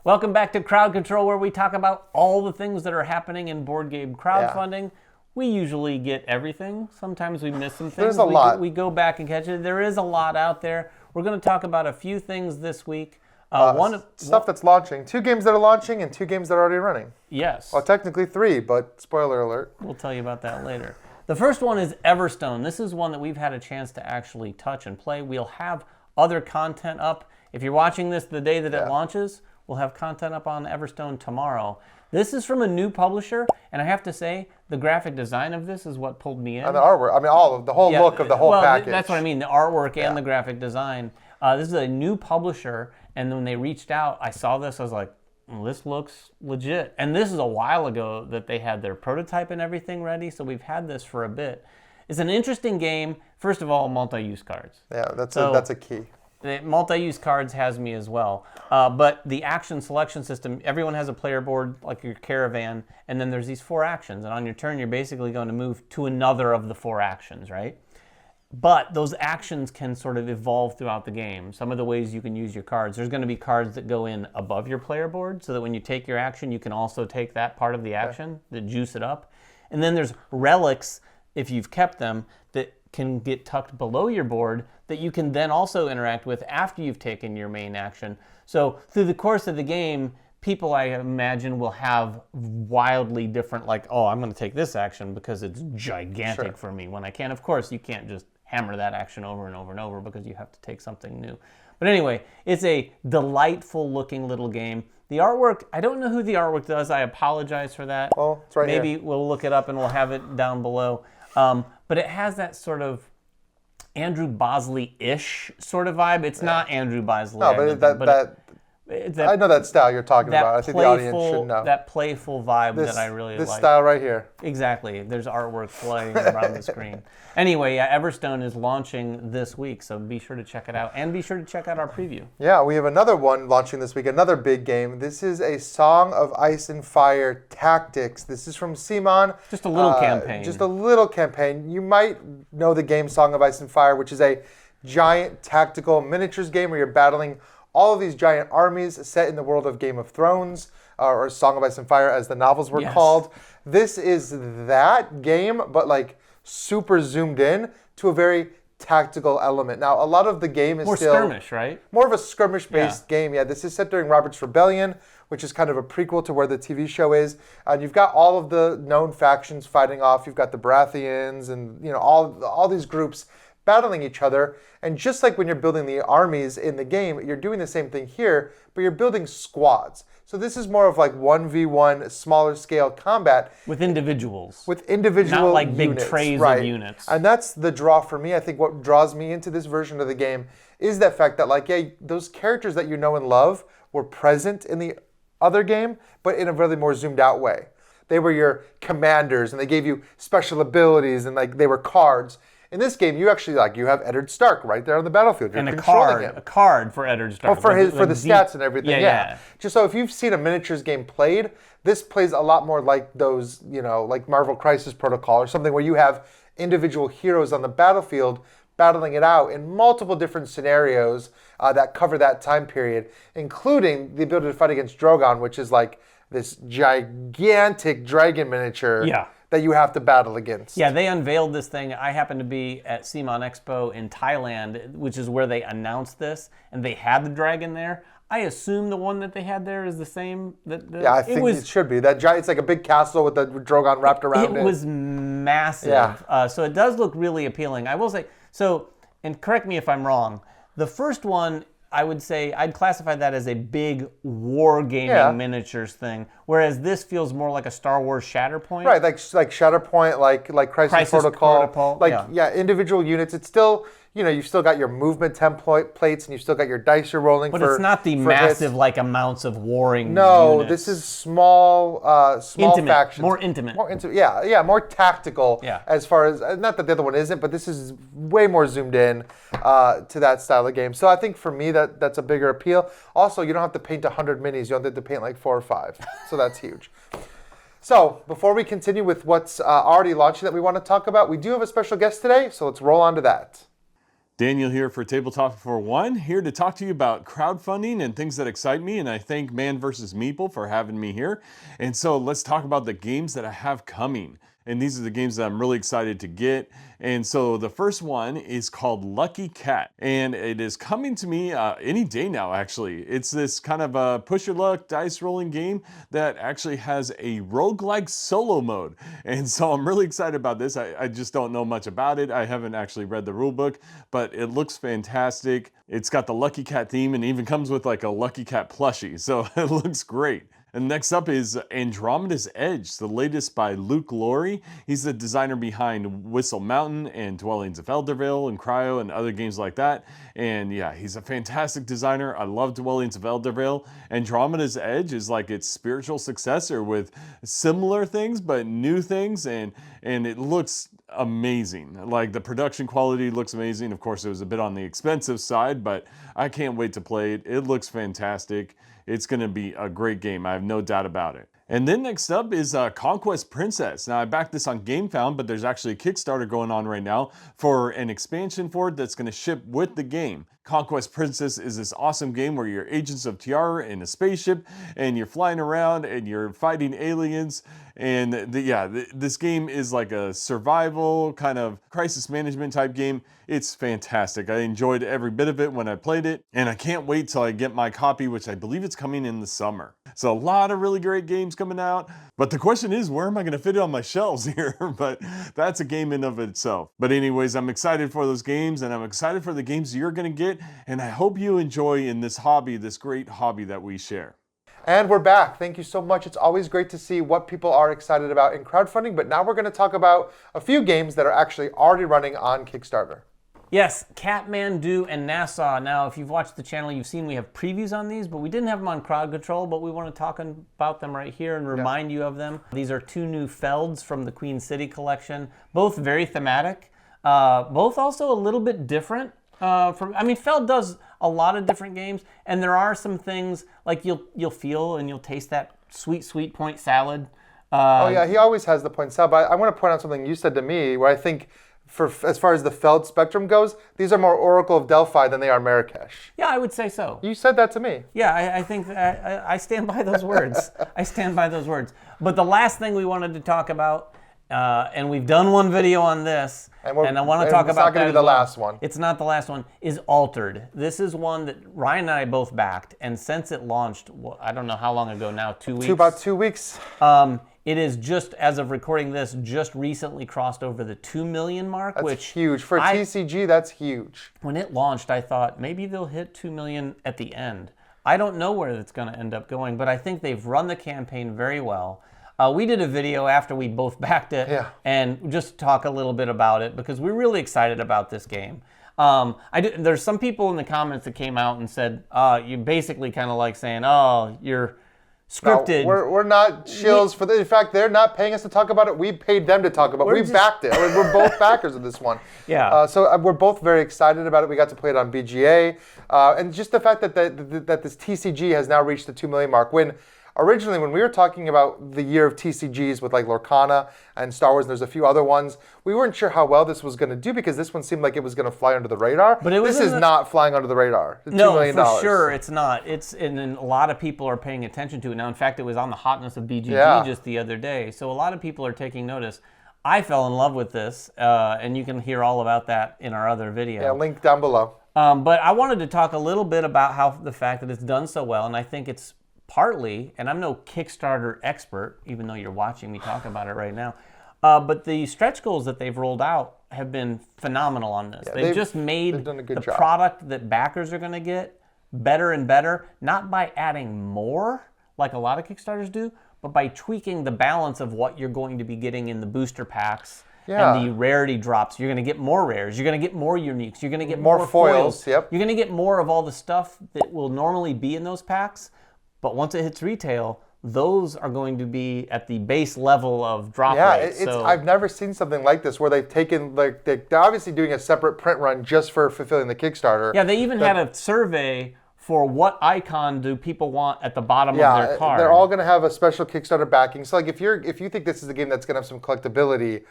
Welcome back to Crowd Control, where we talk about all the things that are happening in board game crowdfunding. Yeah. We usually get everything. Sometimes we miss some things. There's a lot. We go back and catch it. There is a lot out there. We're going to talk about a few things this week. Stuff that's launching. 2 games that are launching and 2 games that are already running. Yes. Well, technically 3, but spoiler alert. We'll tell you about that later. The first one is Everstone. This is one that we've had a chance to actually touch and play. We'll have other content up. If you're watching this the day that it launches, we'll have content up on Everstone tomorrow. This is from a new publisher, and I have to say, the graphic design of this is what pulled me in. And the artwork. I mean, all of the whole look of the whole package. That's what I mean, the artwork and the graphic design. This is a new publisher, and when they reached out, I saw this, I was like, well, this looks legit. And this is a while ago that they had their prototype and everything ready, so we've had this for a bit. It's an interesting game. First of all, multi-use cards. Yeah, that's a key. The multi-use cards has me as well. But the action selection system, everyone has a player board like your caravan, and then there's these 4 actions. And on your turn, you're basically going to move to another of the 4 actions, right? But those actions can sort of evolve throughout the game. Some of the ways you can use your cards. There's going to be cards that go in above your player board so that when you take your action, you can also take that part of the action that juice it up. And then there's relics, if you've kept them, that can get tucked below your board that you can then also interact with after you've taken your main action. So through the course of the game, people, I imagine, will have wildly different, like, oh, I'm going to take this action because it's gigantic for me. When I can, of course, you can't just hammer that action over and over and over because you have to take something new. But anyway, it's a delightful looking little game. The artwork, I don't know who the artwork does. I apologize for that. Oh, it's right here. Maybe we'll look it up and we'll have it down below. But it has that sort of Andrew Bosley-ish sort of vibe. It's not Andrew Bosley. No, I know that style you're talking about. I think the audience should know. That playful vibe that I really like. This style right here. Exactly. There's artwork flying around the screen. Anyway, Everstone is launching this week, so be sure to check it out. And be sure to check out our preview. Yeah, we have another one launching this week, another big game. This is a Song of Ice and Fire Tactics. This is from CMON. Just a little campaign. Just a little campaign. You might know the game Song of Ice and Fire, which is a giant tactical miniatures game where you're battling all of these giant armies set in the world of Game of Thrones, or Song of Ice and Fire as the novels were called. This is that game, but like super zoomed in to a very tactical element. Now, a lot of the game is more still skirmish, right? More of a skirmish-based game. Yeah, this is set during Robert's Rebellion, which is kind of a prequel to where the TV show is. And you've got all of the known factions fighting off. You've got the Baratheons and all these groups battling each other. And just like when you're building the armies in the game, you're doing the same thing here, but you're building squads. So this is more of like 1v1, smaller scale combat. With individuals. With individual not like units, big trays of units. And that's the draw for me. I think what draws me into this version of the game is that fact that those characters that you know and love were present in the other game, but in a really more zoomed out way. They were your commanders and they gave you special abilities and they were cards. In this game, you actually you have Eddard Stark right there on the battlefield. You're and controlling him. A card for Eddard Stark. Oh, for the stats and everything. Yeah. Just so if you've seen a miniatures game played, this plays a lot more like those, like Marvel Crisis Protocol or something where you have individual heroes on the battlefield battling it out in multiple different scenarios that cover that time period, including the ability to fight against Drogon, which is like this gigantic dragon miniature. Yeah. That you have to battle against. Yeah, they unveiled this thing. I happened to be at CMON Expo in Thailand, which is where they announced this, and they had the dragon there. I assume the one that they had there is the same. Yeah, I think it should be. That giant, it's like a big castle with the Drogon wrapped around it. It was massive. Yeah. So it does look really appealing. I will say, and correct me if I'm wrong, the first one, I would say I'd classify that as a big wargaming miniatures thing, whereas this feels more like a Star Wars Shatterpoint. Right, like Shatterpoint, like Crisis Protocol. Individual units. It's still, you've still got your movement templates and you've still got your dice you're rolling. But it's not the massive amounts of warring No, units. this is small intimate, factions. More intimate. Yeah, more tactical. Yeah. As far as, not that the other one isn't, but this is way more zoomed in to that style of game. So I think for me that's a bigger appeal. Also, you don't have to paint 100 minis. You don't have to paint like 4 or 5. So that's huge. So before we continue with what's already launching that we want to talk about, we do have a special guest today. So let's roll on to that. Daniel here for Table Talk for One, here to talk to you about crowdfunding and things that excite me, and I thank Man vs. Meeple for having me here. And so let's talk about the games that I have coming. And these are the games that I'm really excited to get. And so the first one is called Lucky Cat, and it is coming to me any day now, actually. It's this kind of a push your luck dice rolling game that actually has a roguelike solo mode. And so I'm really excited about this. I just don't know much about it. I haven't actually read the rule book, but it looks fantastic. It's got the Lucky Cat theme and even comes with like a Lucky Cat plushie. So it looks great. And next up is Andromeda's Edge, the latest by Luke Laurie. He's the designer behind Whistle Mountain and Dwellings of Eldervale and Cryo and other games like that. And yeah, he's a fantastic designer. I love Dwellings of Eldervale. Andromeda's Edge is like its spiritual successor with similar things but new things, and it looks amazing. Like the production quality looks amazing. Of course, it was a bit on the expensive side, but I can't wait to play it. It looks fantastic. It's going to be a great game. I have no doubt about it. And then next up is Conquest Princess. Now I backed this on GameFound, but there's actually a Kickstarter going on right now for an expansion for it that's going to ship with the game. Conquest Princess is this awesome game where you're agents of Tiara in a spaceship and you're flying around and you're fighting aliens. And this game is like a survival kind of crisis management type game. It's fantastic. I enjoyed every bit of it when I played it, and I can't wait till I get my copy, which I believe it's coming in the summer. So a lot of really great games coming out, but the question is, where am I going to fit it on my shelves here? But that's a game in of itself. But anyways, I'm excited for those games, and I'm excited for the games you're going to get, and I hope you enjoy in this hobby, this great hobby that we share. And we're back. Thank you so much. It's always great to see what people are excited about in crowdfunding, but now we're going to talk about a few games that are actually already running on Kickstarter. Yes, Kathmandu and Nassau. Now, if you've watched the channel, you've seen we have previews on these, but we didn't have them on Crowd Control, but we want to talk about them right here and remind you of them. These are two new Felds from the Queen City collection, both very thematic, both also a little bit different. Feld does a lot of different games, and there are some things like you'll feel and you'll taste that sweet point salad. He always has the point salad, but I want to point out something you said to me where I think as far as the Feld spectrum goes, these are more Oracle of Delphi than they are Marrakesh. Yeah, I would say so. You said that to me. Yeah, I think I stand by those words. I stand by those words. But the last thing we wanted to talk about, and we've done one video on this, and I want to talk about that. It's not going to be the last one. It's not the last one. Is Altered. This is one that Ryan and I both backed, and since it launched, I don't know how long ago now, 2 weeks? About 2 weeks. It is just, as of recording this, just recently crossed over the 2 million mark. That's huge. For TCG, that's huge. When it launched, I thought maybe they'll hit 2 million at the end. I don't know where it's going to end up going, but I think they've run the campaign very well. We did a video after we both backed it and just talk a little bit about it because we're really excited about this game. There's some people in the comments that came out and said, you basically kind of like saying, oh, you're scripted. No, we're not shills for that. In fact, they're not paying us to talk about it. We paid them to talk about it. We backed it. We're both backers of this one. Yeah. So we're both very excited about it. We got to play it on BGA. And just the fact that this TCG has now reached the 2 million mark. Originally, when we were talking about the year of TCGs with like Lorcana and Star Wars, and there's a few other ones, we weren't sure how well this was going to do because this one seemed like it was going to fly under the radar. But this is not flying under the radar. $2 million. For sure it's not. And a lot of people are paying attention to it now. In fact, it was on the hotness of BGG just the other day. So a lot of people are taking notice. I fell in love with this, and you can hear all about that in our other video. Yeah, link down below. But I wanted to talk a little bit about the fact that it's done so well, and I think it's partly, and I'm no Kickstarter expert, even though you're watching me talk about it right now, but the stretch goals that they've rolled out have been phenomenal on this. They've just made the product that backers are going to get better and better, not by adding more, like a lot of Kickstarters do, but by tweaking the balance of what you're going to be getting in the booster packs and the rarity drops. You're going to get more rares. You're going to get more uniques. You're going to get more foils. Yep. You're going to get more of all the stuff that will normally be in those packs. But once it hits retail, those are going to be at the base level of drop rates. Yeah, I've never seen something like this where they've taken, like, they're obviously doing a separate print run just for fulfilling the Kickstarter. Yeah, they even had a survey for what icon do people want at the bottom of their card. They're all going to have a special Kickstarter backing. So, like, if you think this is a game that's going to have some collectability,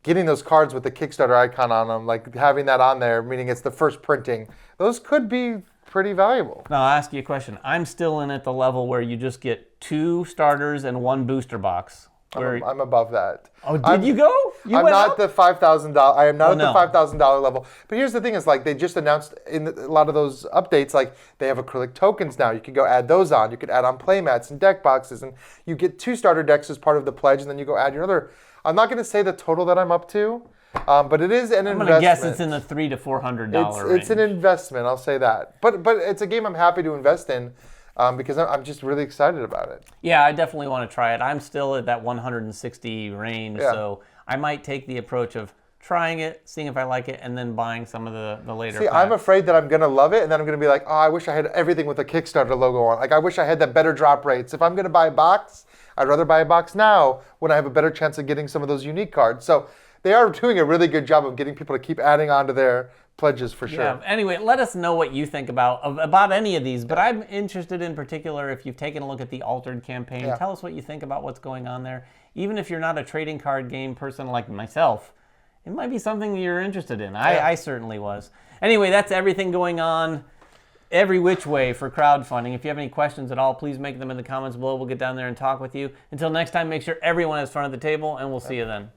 getting those cards with the Kickstarter icon on them, like having that on there, meaning it's the first printing, those could be pretty valuable. Now, I'll ask you a question. I'm still in at the level where you just get 2 starters and 1 booster box. I'm above that. Oh, did you go? I'm not the $5,000. I am not no. at the $5,000 level. But here's the thing: is like they just announced in a lot of those updates, like they have acrylic tokens now. You can go add those on. You could add on playmats and deck boxes, and you get 2 starter decks as part of the pledge, and then you go add your other. I'm not going to say the total that I'm up to, but it is an investment. I'm going to guess it's in the $300 to $400 range. It's an investment. I'll say that. But it's a game I'm happy to invest in. Because I'm just really excited about it. Yeah, I definitely want to try it. I'm still at that 160 range, so I might take the approach of trying it, seeing if I like it, and then buying some of the later See, packs. I'm afraid that I'm going to love it, and then I'm going to be like, oh, I wish I had everything with a Kickstarter logo on. Like, I wish I had that better drop rates. If I'm going to buy a box, I'd rather buy a box now when I have a better chance of getting some of those unique cards. So they are doing a really good job of getting people to keep adding on to their pledges for sure. Yeah. Anyway, let us know what you think about any of these. But I'm interested in particular if you've taken a look at the Altered campaign. Yeah. Tell us what you think about what's going on there. Even if you're not a trading card game person like myself, it might be something you're interested in. I certainly was. Anyway, that's everything going on every which way for crowdfunding. If you have any questions at all, please make them in the comments below. We'll get down there and talk with you. Until next time, make sure everyone has fun at the table, and we'll see you then.